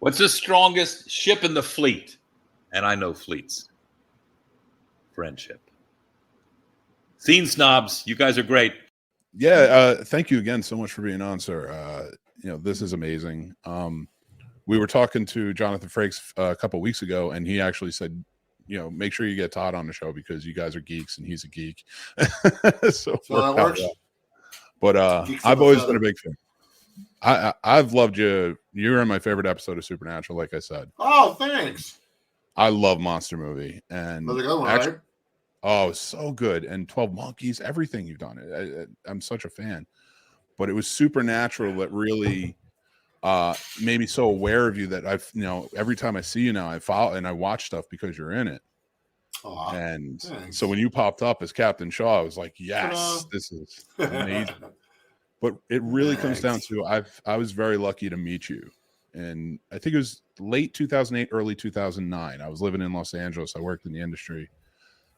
What's the strongest ship in the fleet? And I know fleets. Friendship. Scene Snobs, you guys are great. Yeah, thank you again so much for being on, sir. This is amazing. We were talking to Jonathan Frakes a couple of weeks ago, and he actually said, make sure you get Todd on the show because you guys are geeks and he's a geek. so that works. But I've always been a big fan. I've loved you. You're in my favorite episode of Supernatural, like I said. Oh, thanks. I love Monster Movie. And another good one, right? Oh, so good. And 12 Monkeys, everything you've done. I'm such a fan. But it was Supernatural that really made me so aware of you that I've, every time I see you now, I follow and I watch stuff because you're in it. Aw, and thanks. So when you popped up as Captain Shaw, I was like, yes, this is amazing. But it really comes down to I was very lucky to meet you. And I think it was late 2008, early 2009. I was living in Los Angeles. I worked in the industry.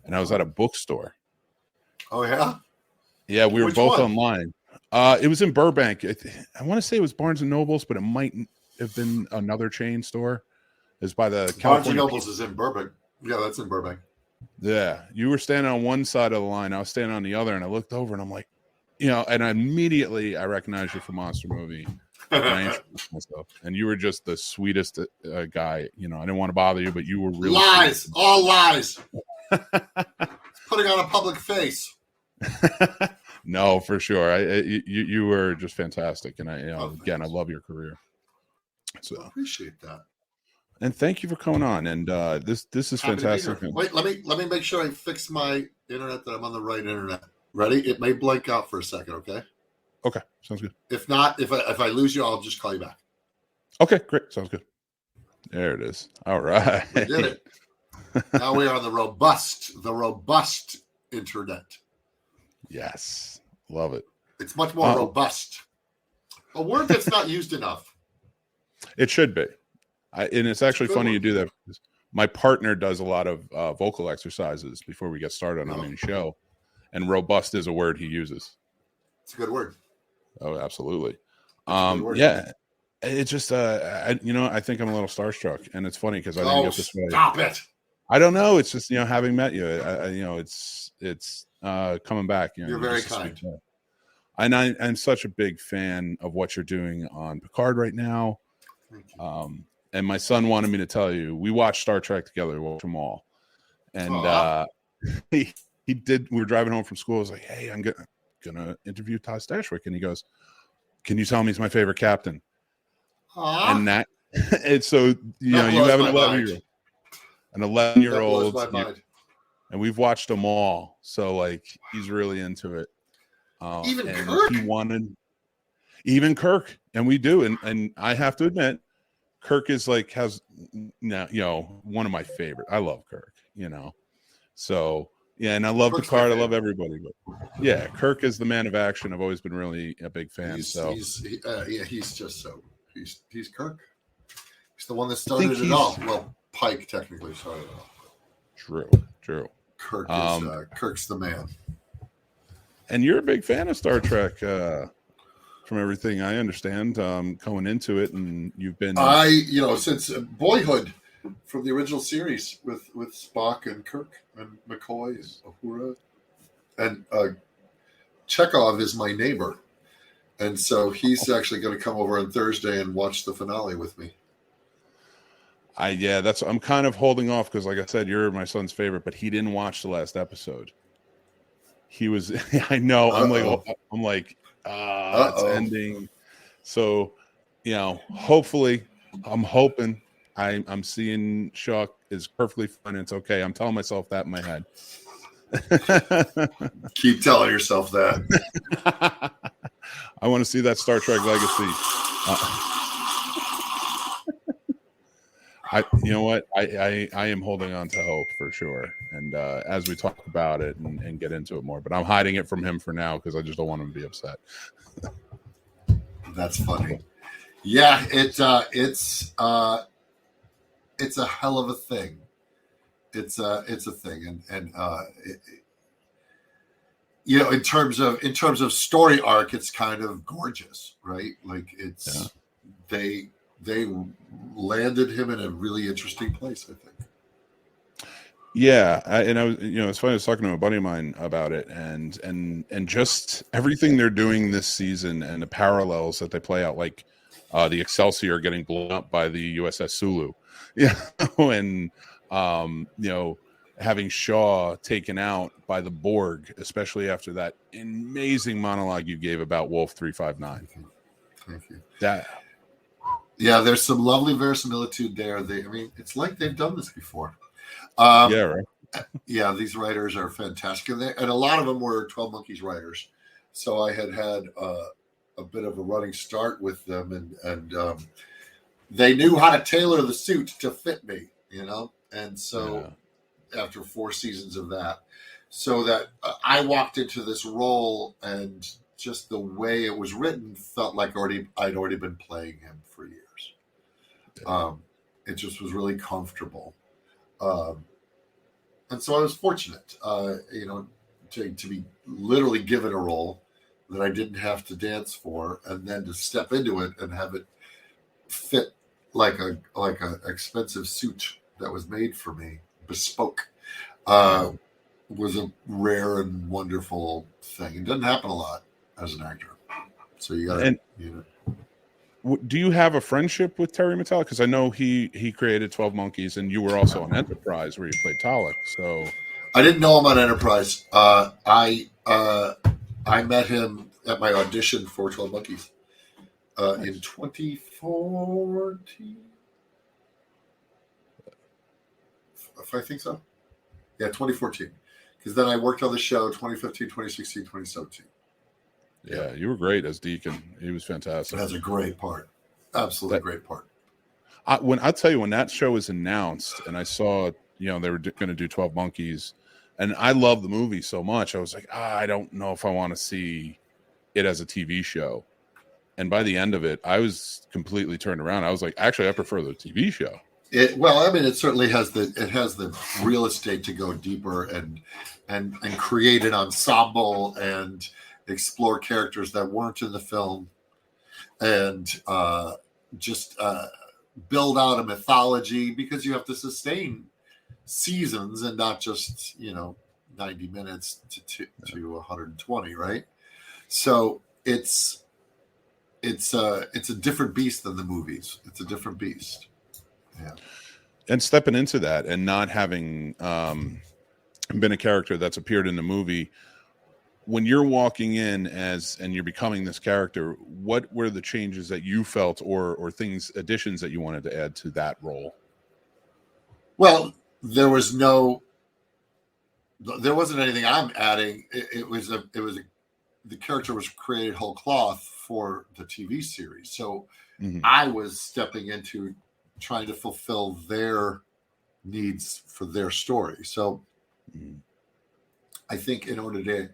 And I was at a bookstore. Oh, yeah? Yeah, we were both online. It was in Burbank. I want to say it was Barnes & Noble's, but it might have been another chain store. It's by the Barnes & Noble's is in Burbank. Yeah, that's in Burbank. Yeah, you were standing on one side of the line. I was standing on the other, and I looked over, and I'm like, and immediately I recognized you from Monster Movie. And I introduced myself, and you were just the sweetest guy. I didn't want to bother you, but you were really lies, sweet. all lies. Putting on a public face. No, for sure. You were just fantastic, and I love your career. So I appreciate that. And thank you for coming on. And this is Happy fantastic. Wait, let me make sure I fix my internet that I'm on the right internet. Ready? It may blank out for a second. Okay. Okay, sounds good. If not, if I lose you, I'll just call you back. Okay, great. Sounds good. There it is. All right. We did it. Now we are on the robust internet. Yes. Love it. It's much more robust. A word that's not used enough. It should be. And it's actually funny you do that. Because my partner does a lot of vocal exercises before we get started on any show. And robust is a word he uses. It's a good word. Oh, absolutely. Yeah. It's just, I think I'm a little starstruck. And it's funny because I didn't get this way. Stop it. I don't know. It's just, having met you, it's coming back. You're very kind. And I'm such a big fan of what you're doing on Picard right now. Thank you. And my son wanted me to tell you, we watched Star Trek together. We watched them all. And he did. We were driving home from school. I was like, hey, I'm gonna interview Todd Stashwick. And he goes, can you tell me he's my favorite captain? And that, it's so, you have an 11-year-old, and we've watched them all. So like, he's really into it. Even Kirk? Even Kirk. And we do. And I have to admit, Kirk is has one of my favorite. I love Kirk, so yeah. And I love Picard. I love everybody, but yeah, Kirk is the man of action. I've always been really a big fan. He's just so he's Kirk. He's the one that started it all. Well, Pike technically started it all. True. Kirk's the man. And you're a big fan of Star Trek, from everything I understand, going into it, and you've been since boyhood, from the original series with Spock and Kirk and McCoy and Uhura, and Chekhov is my neighbor, and so he's actually going to come over on Thursday and watch the finale with me. I'm kind of holding off because, like I said, you're my son's favorite, but he didn't watch the last episode. He was, I know, I'm like, it's ending. So, hopefully, I'm hoping I'm seeing Shaw is perfectly fine. It's okay. I'm telling myself that in my head. Keep telling yourself that. I want to see that Star Trek legacy. You know what? I am holding on to hope for sure. And as we talk about it and get into it more, but I'm hiding it from him for now because I just don't want him to be upset. That's funny. Yeah, it's a hell of a thing. It's a thing, and in terms of story arc, it's kind of gorgeous, right? Like they they landed him in a really interesting place, I think. Yeah, I was, it's funny. I was talking to a buddy of mine about it, and just everything they're doing this season and the parallels that they play out, like the Excelsior getting blown up by the USS Sulu, and having Shaw taken out by the Borg, especially after that amazing monologue you gave about Wolf 359. Thank you. There's some lovely verisimilitude there. It's like they've done this before. Right. Yeah, these writers are fantastic, and a lot of them were 12 Monkeys writers. So I had a bit of a running start with them, and they knew how to tailor the suit to fit me, And so after 4 seasons of that, so that I walked into this role, and just the way it was written felt like I'd already been playing him for years. It just was really comfortable. And so I was fortunate, to be literally given a role that I didn't have to dance for, and then to step into it and have it fit like a expensive suit that was made for me, bespoke, was a rare and wonderful thing. It doesn't happen a lot as an actor, so you got to. Do you have a friendship with Terry Mattel? Because I know he created 12 Monkeys, and you were also on Enterprise where you played Talek. So I didn't know him on Enterprise. I met him at my audition for 12 Monkeys in 2014. If I think so. Yeah, 2014. Because then I worked on the show 2015, 2016, 2017. Yeah, you were great as Deacon. He was fantastic. That's a great part. Absolutely great part. When that show was announced and I saw, they were going to do 12 Monkeys, and I love the movie so much, I was like, I don't know if I want to see it as a TV show. And by the end of it, I was completely turned around. I was like, actually, I prefer the TV show. It certainly has the real estate to go deeper and create an ensemble and explore characters that weren't in the film, and just build out a mythology, because you have to sustain seasons and not just 90 minutes to 120, right? So it's a different beast than the movies. It's a different beast. Yeah. And stepping into that and not having been a character that's appeared in the movie, when you're walking in and you're becoming this character, what were the changes that you felt or additions that you wanted to add to that role? Well, there wasn't anything I'm adding. The character was created whole cloth for the TV series. So I was stepping into trying to fulfill their needs for their story. So I think in order to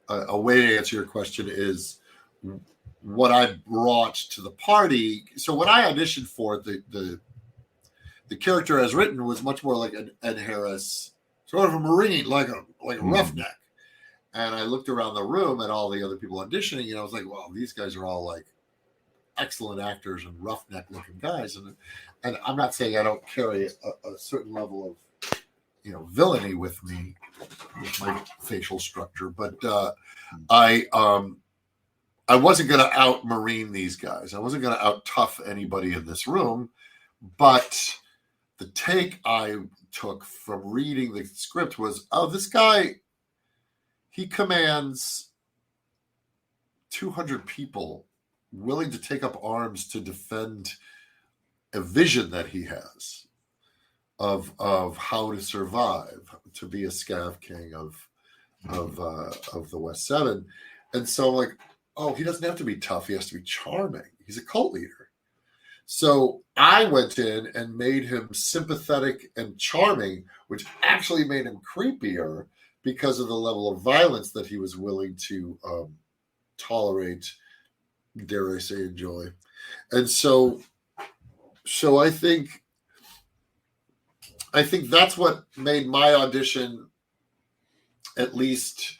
a way to answer your question is what I brought to the party. So when I auditioned for it, the character as written was much more like an Ed Harris, sort of a Marine, like a roughneck. And I looked around the room at all the other people auditioning, and I was like, wow, these guys are all like excellent actors and roughneck looking guys. And I'm not saying I don't carry a certain level of villainy with me, with my facial structure, but I wasn't going to out Marine these guys. I wasn't going to out tough anybody in this room. But the take I took from reading the script was, this guy, he commands 200 people willing to take up arms to defend a vision that he has of how to survive, to be a scav king of the West 7. And so he doesn't have to be tough. He has to be charming. He's a cult leader. So I went in and made him sympathetic and charming, which actually made him creepier because of the level of violence that he was willing to tolerate, dare I say, enjoy. And so I think that's what made my audition at least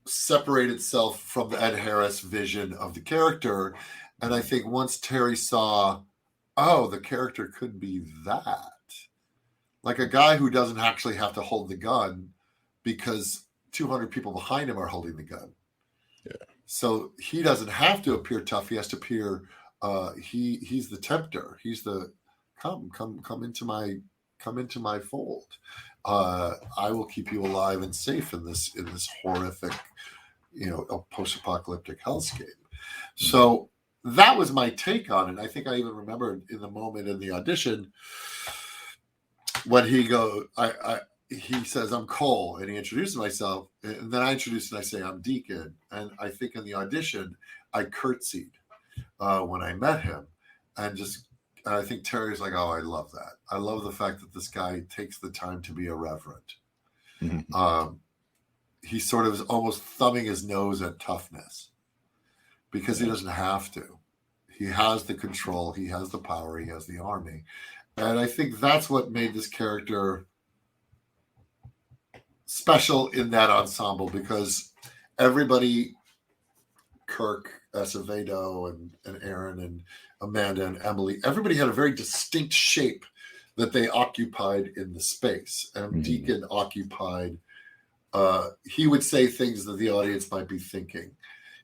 separate itself from the Ed Harris vision of the character. And I think once Terry saw oh, the character could be that. Like a guy who doesn't actually have to hold the gun because 200 people behind him are holding the gun. Yeah. So he doesn't have to appear tough. He has to appear, he's the tempter. He's the, come into my fold. I will keep you alive and safe in this horrific, post-apocalyptic hellscape. So that was my take on it. I think I even remember in the moment in the audition when he says, I'm Cole, and he introduces myself, and then I introduce and I say, I'm Deacon. And I think in the audition, I curtsied when I met him. And I think Terry's like, oh, I love that. I love the fact that this guy takes the time to be irreverent. Mm-hmm. He sort of is almost thumbing his nose at toughness because he doesn't have to. He has the control. He has the power. He has the army. And I think that's what made this character special in that ensemble, because everybody, Kirk, Acevedo, and Aaron, and Amanda, and Emily, everybody had a very distinct shape that they occupied in the space. And Deacon occupied, he would say things that the audience might be thinking.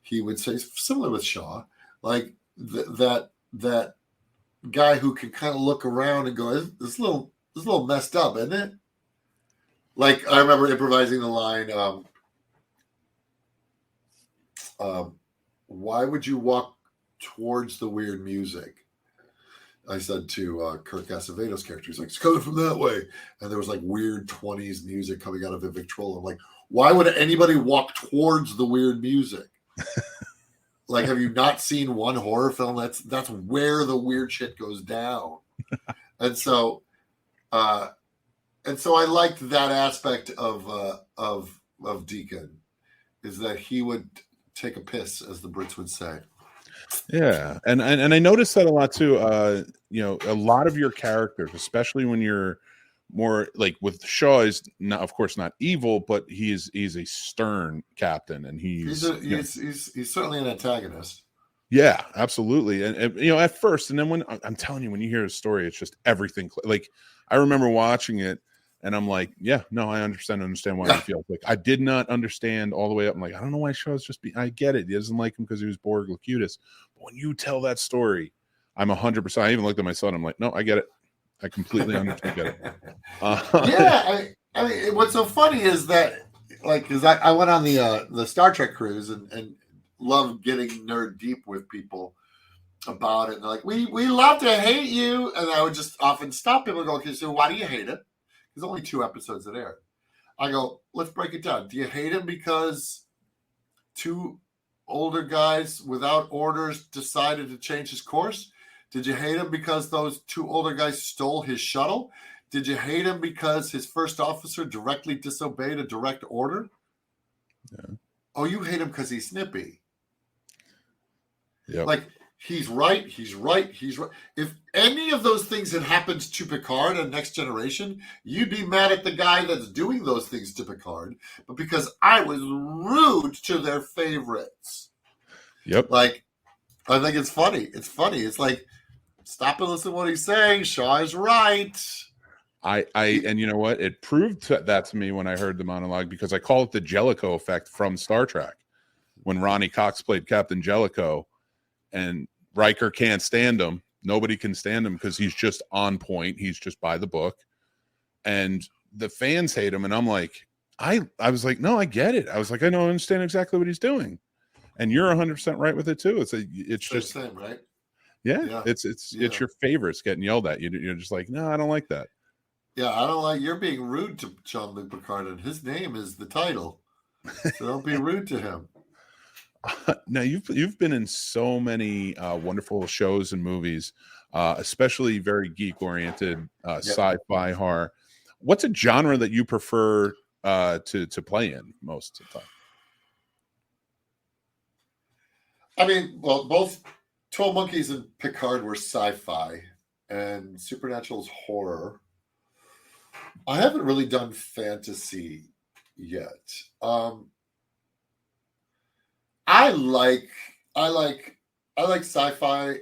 He would say, similar with Shaw, like that guy who can kind of look around and go, this a little messed up, isn't it? Like, I remember improvising the line, why would you walk towards the weird music? I said to Kirk Acevedo's character, he's like, it's coming from that way. And there was like weird 20s music coming out of a Victrola. I'm like, why would anybody walk towards the weird music? Like, have you not seen one horror film? That's where the weird shit goes down. And so I liked that aspect of Deacon, is that he would take a piss, as the Brits would say. Yeah, and I noticed that a lot too. A lot of your characters, especially when you're more like with Shaw, is not, of course, not evil, but he's a stern captain, and he's certainly an antagonist. Yeah, absolutely. And at first, and then when I'm telling you, when you hear his story, it's just everything. Like, I remember watching it, and I'm like, yeah, no, I understand why he feels like I did not understand all the way up. I'm like, I don't know why Shaw's I get it. He doesn't like him because he was Borg Locutus. But when you tell that story, I'm 100%. I even looked at my son. I'm like, no, I get it. I completely understand. Get it. Yeah, I mean, what's so funny is that, like, because I went on the Star Trek cruise and love getting nerd deep with people about it. And they're like, we love to hate you, and I would just often stop people and go, okay, so why do you hate it? There's only 2 episodes that aired. I go, let's break it down. Do you hate him because 2 older guys without orders decided to change his course? Did you hate him because those 2 older guys stole his shuttle? Did you hate him because his first officer directly disobeyed a direct order? Yeah. Oh, you hate him because he's snippy. Yep. Like, he's right. If any of those things had happened to Picard and Next Generation, you'd be mad at the guy that's doing those things to Picard. But because I was rude to their favorites. Yep. Like, I think it's funny. It's like, stop and listen to what he's saying. Shaw is right. And you know what? It proved that to me when I heard the monologue, because I call it the Jellicoe effect from Star Trek. When Ronnie Cox played Captain Jellicoe, and Riker can't stand him. Nobody can stand him because he's just on point. He's just by the book. And the fans hate him. And I'm like, I was like, no, I get it. I was like, I don't understand exactly what he's doing. And you're 100% right with it too. It's just same, right? Yeah. It's your favorites getting yelled at. You're just like, no, I don't like that. Yeah, I don't like, you're being rude to Jean-Luc Picard, and his name is the title. So don't be rude to him. Now you've been in so many wonderful shows and movies, especially very geek oriented, sci-fi, horror. What's a genre that you prefer to play in most of the time? I mean, well, both 12 Monkeys and Picard were sci-fi, and Supernatural's horror. I haven't really done fantasy yet. I like sci-fi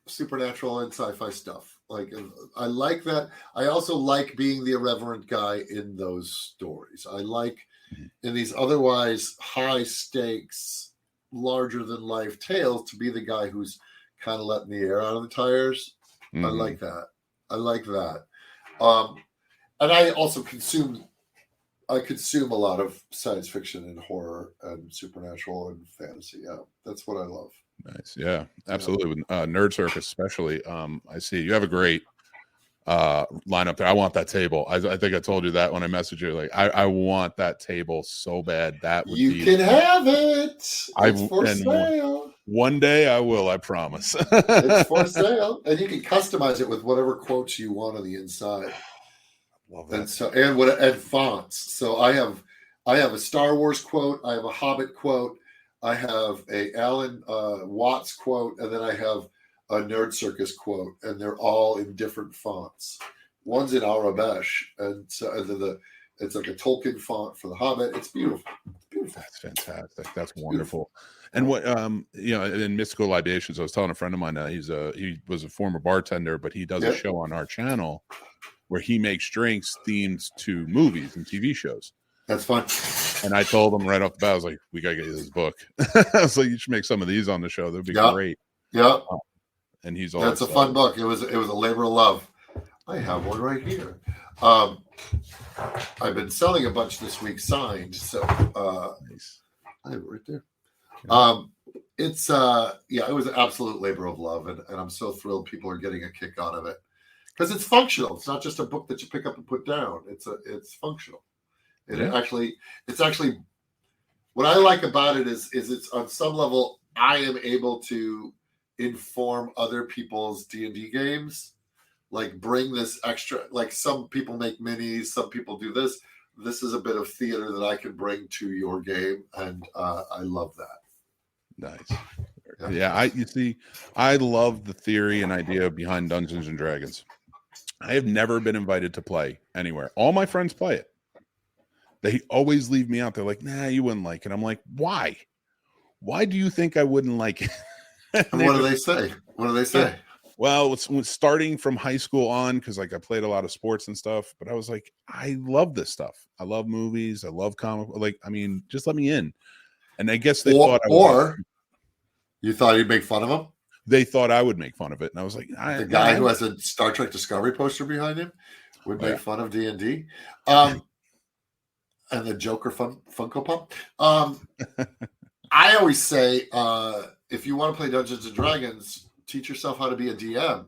supernatural and sci-fi stuff. Like, I like that. I also like being the irreverent guy in those stories. I like in these otherwise high stakes, larger than life tales to be the guy who's kind of letting the air out of the tires. I like that. And I also consume a lot of science fiction and horror and supernatural and fantasy. Yeah, that's what I love. Nice. Yeah, absolutely. With Nerd Circus, especially. I see you have a great lineup there. I want that table. I think I told you that when I messaged you. Like, I want that table so bad. That would you can have it. It's for sale. One day I will. I promise. It's for sale, and you can customize it with whatever quotes you want on the inside. Love that. And fonts. So I have a Star Wars quote. I have a Hobbit quote. I have a Alan Watts quote, and then I have a Nerd Circus quote, and they're all in different fonts. One's in Arabesh, and so it's like a Tolkien font for the Hobbit. It's beautiful. That's fantastic. That's wonderful. And what in Mystical Libations, I was telling a friend of mine he was a former bartender, but he does a show on our channel where he makes drinks themed to movies and TV shows. That's fun. And I told him right off the bat, I was like, we got to get you this book. I was like, you should make some of these on the show. That'd be great. Yeah. And he's all that's a fun book. It was a labor of love. I have one right here. I've been selling a bunch this week signed. So nice. I have it right there. It was an absolute labor of love, and I'm so thrilled people are getting a kick out of it. Because it's functional. It's not just a book that you pick up and put down. It's functional. It's actually what I like about it is it's on some level I am able to inform other people's D&D games, like bring this extra, like some people make minis, some people do this. This is a bit of theater that I can bring to your game, and I love that. Nice. Yeah, I love the theory and idea behind Dungeons and Dragons. I have never been invited to play anywhere. All my friends play it. They always leave me out. They're like, nah, you wouldn't like it. I'm like, why? Why do you think I wouldn't like it? And what do they say? Yeah. Well, it's starting from high school on, because like I played a lot of sports and stuff, but I was like, I love this stuff. I love movies. I love comic. Like, I mean, just let me in. And I guess they thought you thought you'd make fun of them? They thought I would make fun of it. And I was like, the guy who has a Star Trek Discovery poster behind him would make fun of D&D. And the Joker Funko Pop. I always say, if you want to play Dungeons and Dragons, teach yourself how to be a DM.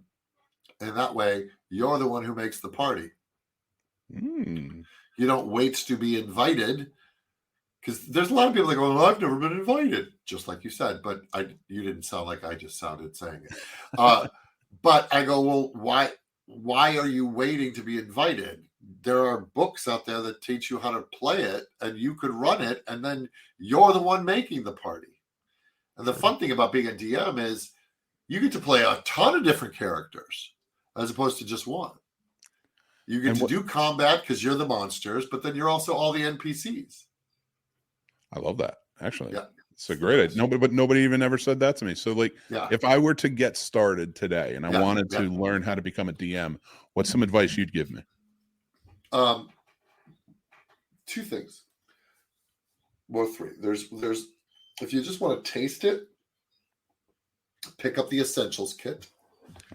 And that way, you're the one who makes the party. You don't wait to be invited. Because there's a lot of people that go, well, I've never been invited. Just like you said. But you didn't sound like I just sounded saying it. But I go, well, why are you waiting to be invited? There are books out there that teach you how to play it, and you could run it, and then you're the one making the party. And the fun thing about being a DM is you get to play a ton of different characters as opposed to just one. You get to do combat because you're the monsters, but then you're also all the NPCs. I love that. Actually, it's a great idea. Nobody even ever said that to me. So, like, if I were to get started today and I wanted to learn how to become a DM, what's some advice you'd give me? Two things. Well, three. There's if you just want to taste it, pick up the Essentials kit.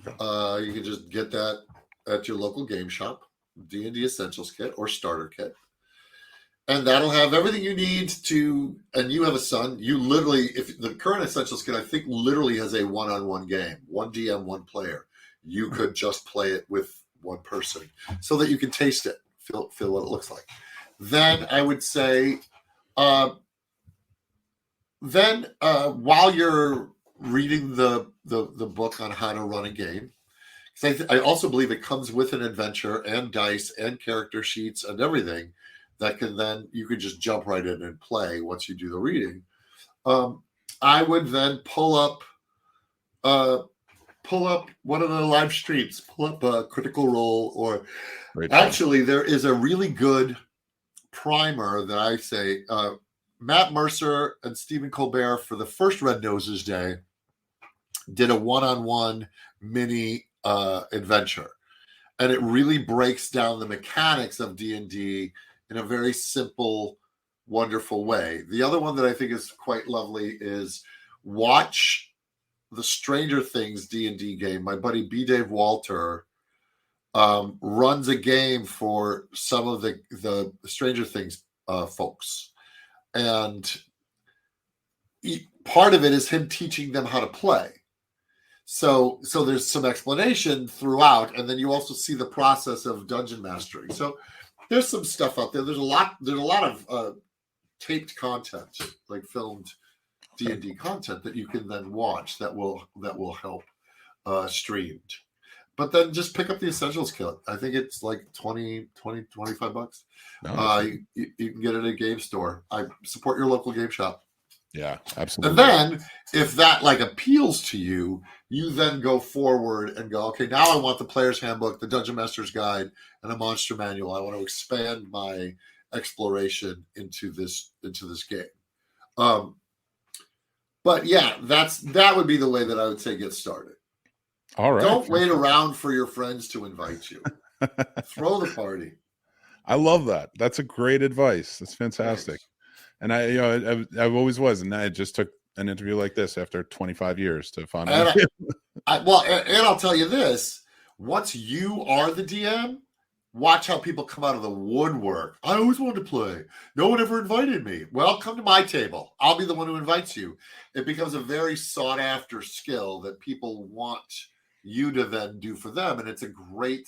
You can just get that at your local game shop, D&D Essentials kit or starter kit. And that'll have everything you need to, and you have a son, you literally, if the current Essentials kit, I think literally has a one-on-one game, one DM, one player. You could just play it with one person so that you can taste it, feel what it looks like. Then I would say, while you're reading the book on how to run a game, because I also believe it comes with an adventure and dice and character sheets and everything that you could just jump right in and play once you do the reading. I would then pull up one of the live streams, pull up a Critical Role, or actually there is a really good primer that I say, Matt Mercer and Stephen Colbert for the first Red Noses Day did a one-on-one mini adventure, and it really breaks down the mechanics of D&D in a very simple, wonderful way. The other one that I think is quite lovely is watch the Stranger Things D&D game. My buddy B. Dave Walter runs a game for some of the Stranger Things folks, and part of it is him teaching them how to play. So there's some explanation throughout, and then you also see the process of dungeon mastering. So there's some stuff out there. There's a lot of taped content, like filmed D&D content that you can then watch that will help streamed. But then just pick up the Essentials kit. I think it's like $25. Nice. You can get it at a game store. I support your local game shop. Yeah, absolutely. And then if that like appeals to you, you then go forward and go, okay, now I want the player's handbook, the Dungeon Master's Guide, and a monster manual. I want to expand my exploration into this game. But yeah, that would be the way that I would say get started. All right. Don't wait around for your friends to invite you. Throw the party. I love that. That's a great advice. That's fantastic. Thanks. And I've always was, and I just took an interview like this after 25 years to find out. And I'll tell you this: once you are the DM, watch how people come out of the woodwork. I always wanted to play. No one ever invited me. Well, come to my table. I'll be the one who invites you. It becomes a very sought after skill that people want you to then do for them, and it's a great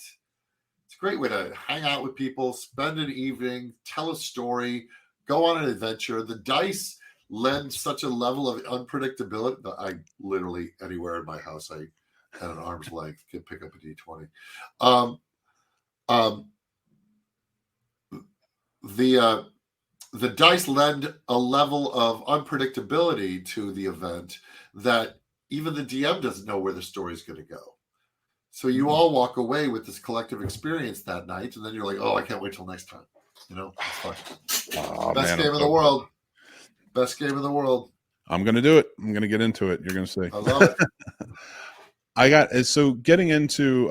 way to hang out with people, spend an evening, tell a story, go on an adventure. The dice lend such a level of unpredictability that I literally anywhere in my house, I at an arm's length can pick up a D20. The dice lend a level of unpredictability to the event that even the DM doesn't know where the story is going to go. So you all walk away with this collective experience that night, and then you're like, "Oh, I can't wait till next time." You know, it's fun. Best game in the world. Best game in the world. I'm going to do it. I'm going to get into it. You're going to see. I love it. So getting into,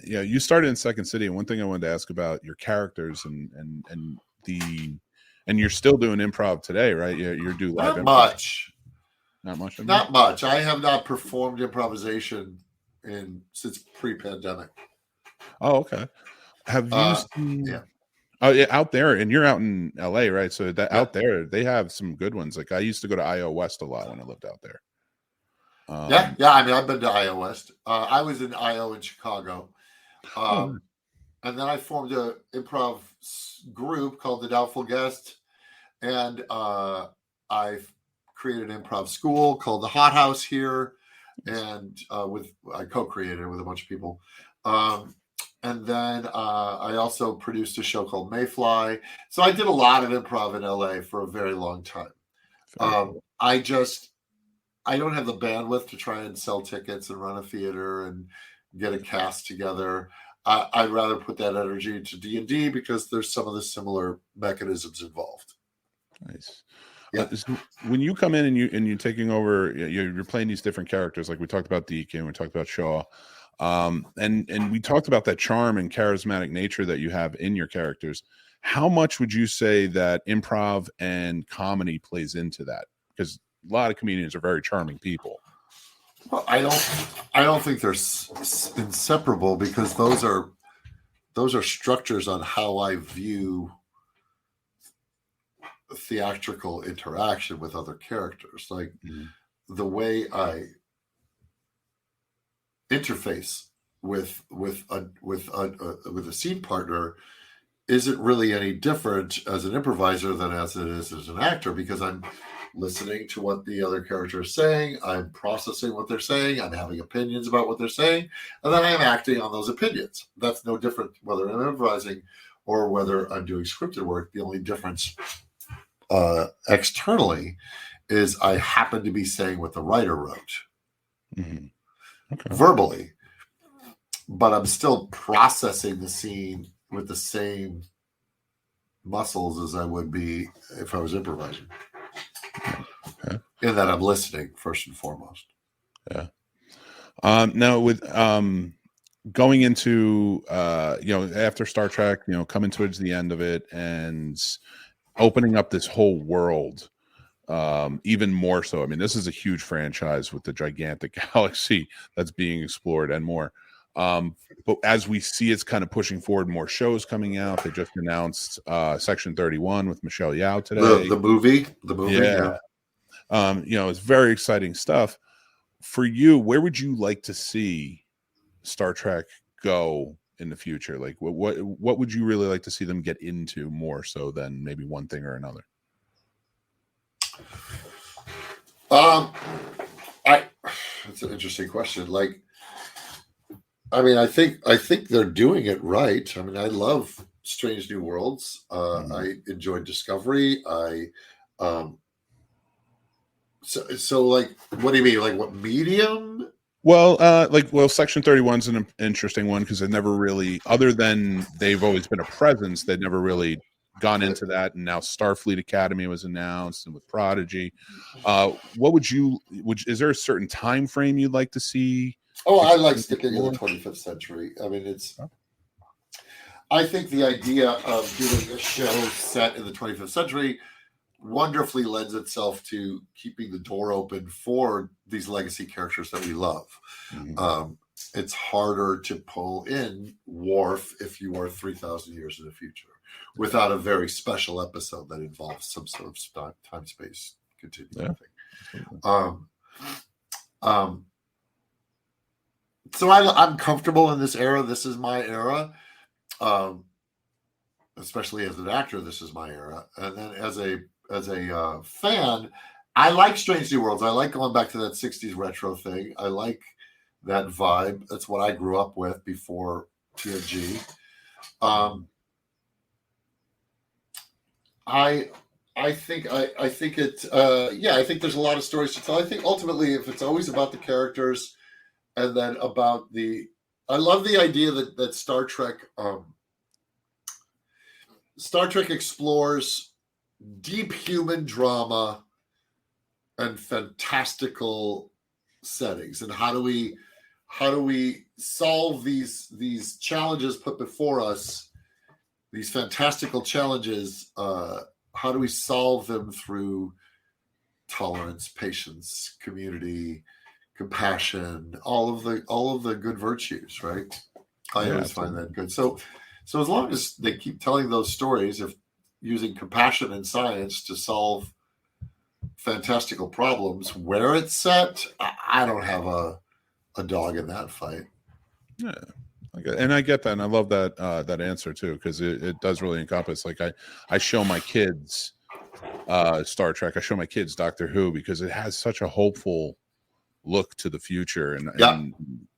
you started in Second City, and one thing I wanted to ask about your characters and you're still doing improv today, right? You're do live improv. Not much. Not much. I have not performed improvisation since pre-pandemic. Oh, okay. Have you seen? Yeah. Oh, yeah, out there, and you're out in LA, right? So out there, they have some good ones. Like I used to go to IO West a lot when I lived out there. Yeah. I mean, I've been to IO West. I was in IO in Chicago, and then I formed an improv group called the Doubtful Guest, and I've created an improv school called the Hot House here, and I co-created it with a bunch of people. And then I also produced a show called Mayfly. So I did a lot of improv in LA for a very long time. I don't have the bandwidth to try and sell tickets and run a theater and get a cast together. I'd rather put that energy into D&D because there's some of the similar mechanisms involved. Nice. Yeah. When you come in and you're taking over, you're playing these different characters. Like we talked about Deacon, we talked about Shaw. And we talked about that charm and charismatic nature that you have in your characters. How much would you say that improv and comedy plays into that? Because a lot of comedians are very charming people. Well, I don't think they're inseparable because those are structures on how I view theatrical interaction with other characters. Like the way I interface with a scene partner isn't really any different as an improviser than as it is as an actor, because I'm listening to what the other character is saying, I'm processing what they're saying, I'm having opinions about what they're saying, and then I'm acting on those opinions. That's no different whether I'm improvising or whether I'm doing scripted work. The only difference externally is I happen to be saying what the writer wrote. Mm-hmm. Okay. Verbally, but I'm still processing the scene with the same muscles as I would be if I was improvising. Okay. In that I'm listening first and foremost. Yeah. Now with going into after Star Trek, coming towards the end of it and opening up this whole world, even more so. I mean, this is a huge franchise with the gigantic galaxy that's being explored and more. But as we see, it's kind of pushing forward, more shows coming out. They just announced Section 31 with Michelle Yeoh today. The movie, yeah. It's very exciting stuff. For you, where would you like to see Star Trek go in the future? Like, what would you really like to see them get into more so than maybe one thing or another? It's an interesting question. Like, I mean, I think they're doing it right. I mean, I love Strange New Worlds. I enjoyed Discovery. So like, what do you mean? Like, what medium? Well, Section 31 is an interesting one because they never really, other than they've always been a presence, they'd never really gone into that. And now Starfleet Academy was announced, and with Prodigy. Is there a certain time frame you'd like to see? Oh, I like sticking in the 25th century. I mean, I think the idea of doing a show set in the 25th century wonderfully lends itself to keeping the door open for these legacy characters that we love. It's harder to pull in Worf if you are 3,000 years in the future without a very special episode that involves some sort of time-space continuum thing. So I'm comfortable in this era. This is my era. Especially as an actor, this is my era. And then as a fan, I like Strange New Worlds. I like going back to that 60s retro thing. I like that vibe. That's what I grew up with before TNG. I think there's a lot of stories to tell. I think ultimately, if it's always about the characters and then about I love the idea that Star Trek explores deep human drama and fantastical settings, and how do we solve these challenges put before us, these fantastical challenges. How do we solve them through tolerance, patience, community, compassion, all of the good virtues, right? I always find that good. So as long as they keep telling those stories of using compassion and science to solve fantastical problems, where it's set, I don't have a dog in that fight. Yeah. And I get that, and I love that answer too, because it does really encompass. Like I show my kids Star Trek, I show my kids Doctor Who, because it has such a hopeful look to the future, and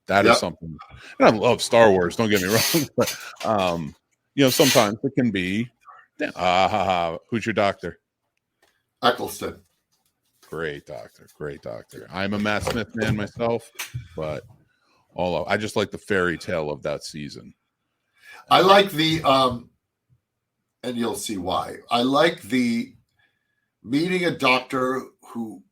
that is something. And I love Star Wars. Don't get me wrong, but sometimes it can be. Who's your doctor? Eccleston. Great doctor. I'm a Matt Smith man myself, but I just like the fairy tale of that season. I like the and you'll see why. I like the meeting a doctor who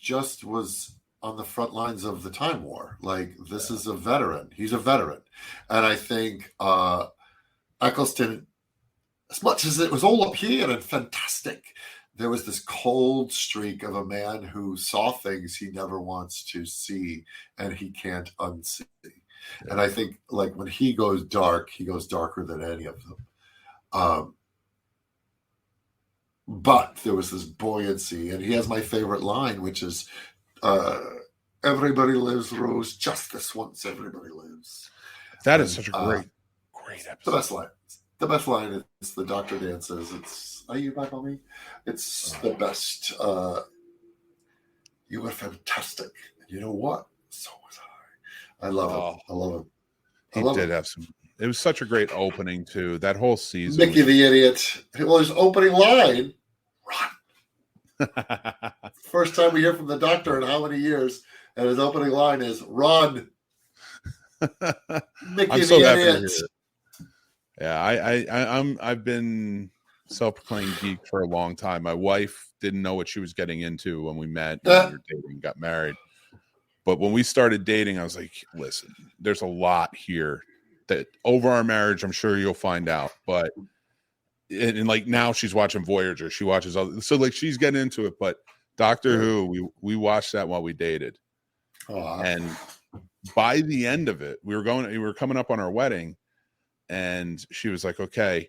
just was on the front lines of the Time War. Like, this is a veteran. He's a veteran. And I think Eccleston, as much as it was all up here and fantastic, there was this cold streak of a man who saw things he never wants to see and he can't unsee. Yeah. And I think, like, when he goes dark, he goes darker than any of them. But there was this buoyancy, and he has my favorite line, which is, everybody lives, Rose, just this once everybody lives. That is such a great episode. The best line is the doctor dances. It's, are you back on me? It's the best. You were fantastic. And you know what? So was I. I love it. I love him. He did have some. It was such a great opening too. That whole season. Mickey the idiot. Well, his opening line, run. First time we hear from the doctor in how many years, and his opening line is run. Mickey the idiot. Yeah, I've been self-proclaimed geek for a long time. My wife didn't know what she was getting into when we met, and we were dating, got married. But when we started dating, I was like, listen, there's a lot here that over our marriage, I'm sure you'll find out. But and like now she's watching Voyager. She watches other, so like she's getting into it. But Doctor Who, we watched that while we dated. And by the end of it, we were coming up on our wedding, and she was like, okay,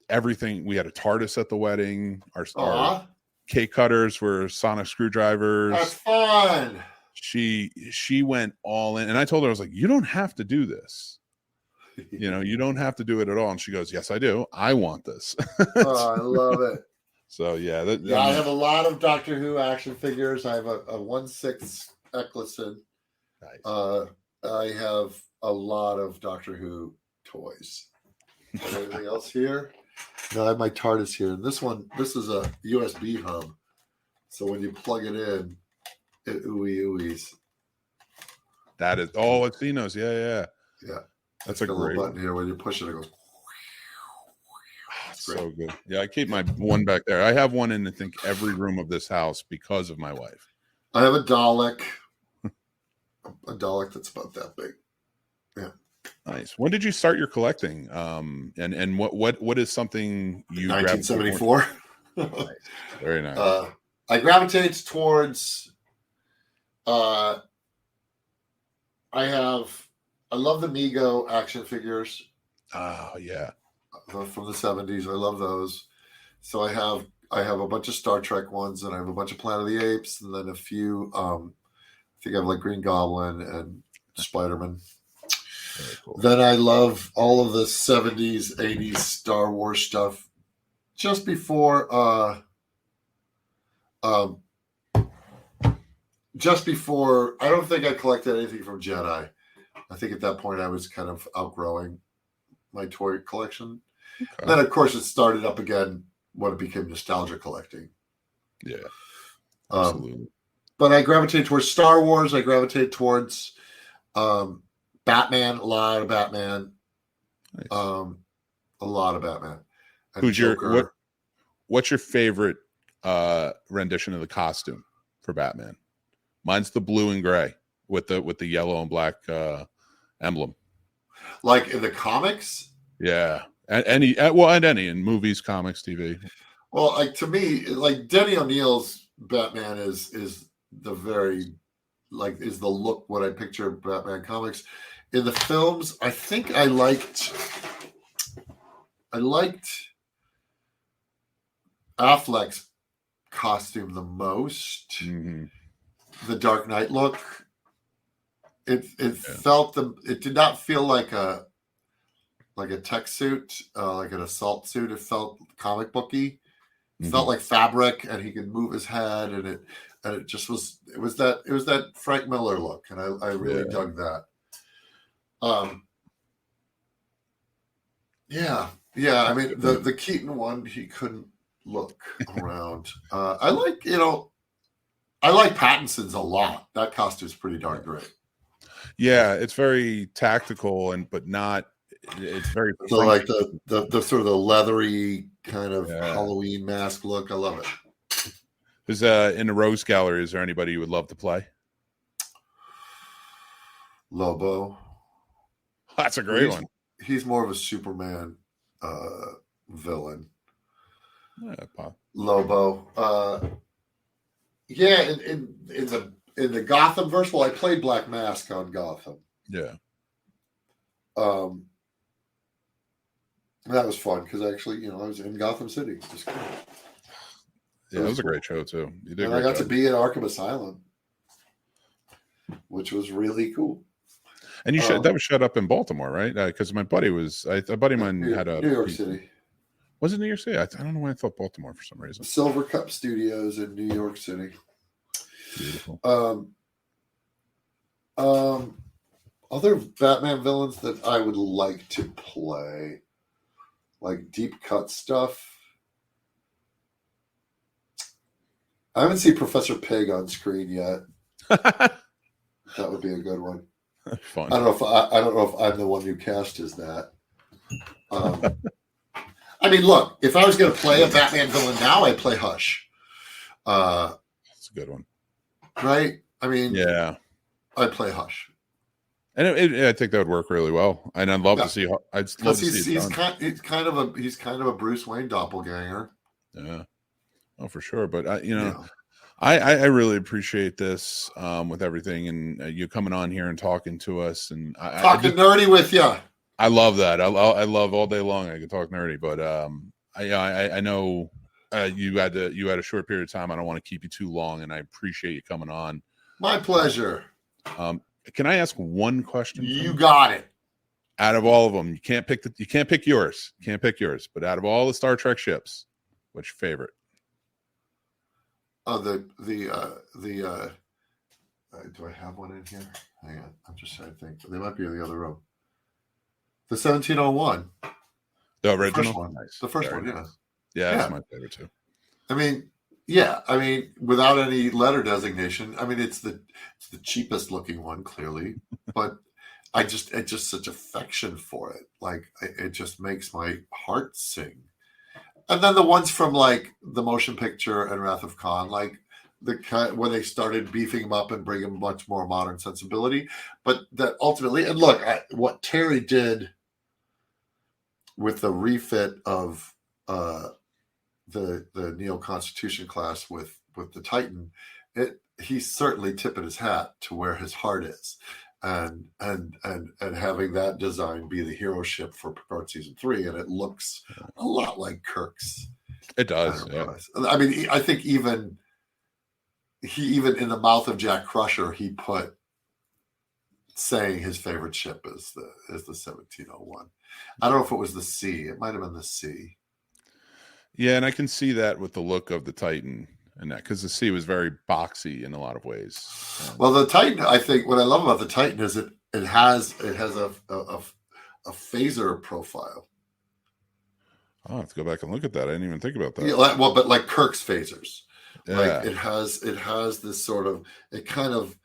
everything, we had a TARDIS at the wedding. Our cake cutters were sonic screwdrivers. That's fun. She went all in, and I told her, I was like, you don't have to do this. You don't have to do it at all. And she goes, yes, I do. I want this. I love it. So yeah, I have a lot of Doctor Who action figures. I have a 1/6 Eccleston. Nice. I have a lot of Doctor Who toys. Anything else here? No, I have my TARDIS here. And this is a USB hub. So when you plug it in, it ooey-ooeys. That is, it's Enos. Yeah. That's a great button here. When you push it, it goes. So good. Yeah, I keep my one back there. I have one in, I think, every room of this house because of my wife. I have a Dalek. A Dalek that's about that big. Yeah. Nice. When did you start your collecting? And what is something you 1974. Nice. Very nice. I gravitate towards I love the Mego action figures. Oh yeah. From the 70s. I love those. So I have a bunch of Star Trek ones, and I have a bunch of Planet of the Apes, and then a few I think I have like Green Goblin and Spider-Man. Very cool. Then I love all of the 70s, 80s Star Wars stuff. Just before I don't think I collected anything from Jedi. I think at that point I was kind of outgrowing my toy collection. Okay. And then of course it started up again when it became nostalgia collecting. Yeah. Absolutely. But I gravitate towards Star Wars. I gravitate towards Batman, a lot of Batman. Nice. A lot of Batman. And what's your favorite rendition of the costume for Batman? Mine's the blue and gray with the yellow and black emblem. Like in the comics? Yeah. And any in movies, comics, TV. Well, like to me, like Denny O'Neil's Batman is the very is the look what I picture Batman comics. In the films, I think I liked Affleck's costume the most. Mm-hmm. The Dark Knight look. It did not feel like a tech suit, like an assault suit. It felt comic booky. It felt like fabric, and he could move his head, and it just was. It was that Frank Miller look, and I really dug that. Yeah. I mean, the Keaton one, he couldn't look around. I like Pattinson's a lot. That costume's pretty darn great. Yeah, it's very tactical but not. It's very so like the sort of the leathery kind of Halloween mask look. I love it. Is in the Rose Gallery, is there anybody you would love to play? Lobo. That's a great one. He's more of a Superman villain. Yeah, Lobo. In the Gotham verse, well, I played Black Mask on Gotham. Yeah. That was fun because actually, I was in Gotham City. It was cool. Yeah, it was a great show too. You did. And I got to be at Arkham Asylum, which was really cool. And that was shut up in Baltimore, right? Because my buddy a buddy of mine had a New York City. Was it New York City? I don't know why I thought Baltimore for some reason. Silver Cup Studios in New York City. Beautiful. Other Batman villains that I would like to play, like deep cut stuff. I haven't seen Professor Pig on screen yet. That would be a good one. Fun. I don't know if I'm the one you cast as that. I mean, look, if I was going to play a Batman villain now, I'd play Hush. That's a good one. Right? I mean, yeah. I'd play Hush. And I think that would work really well. And I'd love to see. I'd love to see it done. He's kind of a Bruce Wayne doppelganger. Yeah, oh for sure. But I really appreciate this with everything, and you coming on here and talking to us, and talking nerdy with you. I love that. I love all day long. I can talk nerdy, but I know you had a short period of time. I don't want to keep you too long, and I appreciate you coming on. My pleasure. Can I ask one question? You got it. Out of all of them, you can't pick yours. Can't pick yours. But out of all the Star Trek ships, what's your favorite? Oh, do I have one in here? Hang on, I'm just trying to think. They might be in the other room. The 1701. The original? First one. Nice. The first Very one, nice. Yeah, that's my favorite too. I mean, without any letter designation. I mean, it's the cheapest looking one, clearly, but it's just such affection for it. Like it just makes my heart sing. And then the ones from like the motion picture and Wrath of Khan, like the kind where they started beefing them up and bringing much more modern sensibility, but that ultimately, and look, what Terry did with the refit of the Neo Constitution class with the Titan, he's certainly tipping his hat to where his heart is, and having that design be the hero ship for Picard season 3, and it looks a lot like Kirk's. It does. Yeah. I mean, I think even in the mouth of Jack Crusher, he put saying his favorite ship is the 1701. I don't know if it was the C. It might have been the C. Yeah, and I can see that with the look of the Titan and that, because the C was very boxy in a lot of ways. Well, the Titan, I think what I love about the Titan is it has a phaser profile. I'll have to go back and look at that. I didn't even think about that. Yeah, but like Kirk's phasers. Yeah. Like it has this sort of, it kind of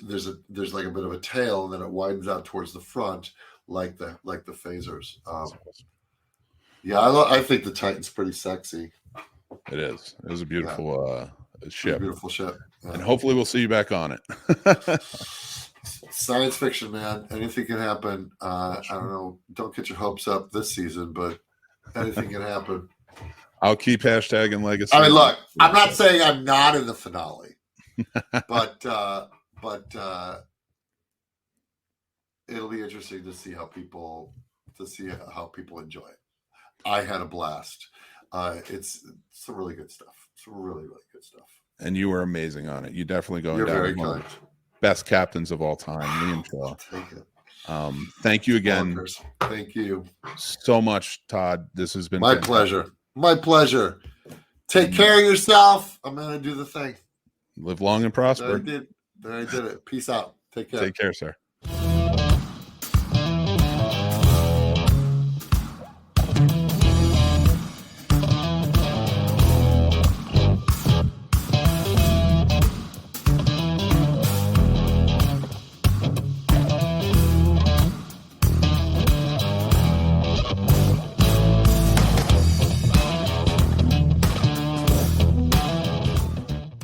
there's like a bit of a tail, and then it widens out towards the front like the phasers. Yeah, I think the Titan's pretty sexy. It is. It was a beautiful ship. Beautiful ship. Yeah. And hopefully we'll see you back on it. Science fiction, man. Anything can happen. I don't know. Don't get your hopes up this season, but anything can happen. I'll keep hashtagging legacy. I mean, look, I'm not saying I'm not in the finale, but it'll be interesting to see how people enjoy it. I had a blast. It's some really good stuff. It's really, really good stuff. And you were amazing on it. You definitely going You're down very one of kind. the best captains of all time. Me and Phil. Take it. Thank you again. Thank you so much, Todd. This has been my fantastic. pleasure. My pleasure. Take care of yourself. I'm gonna do the thing. Live long and prosper. There I did it. Peace out. Take care. Take care, sir.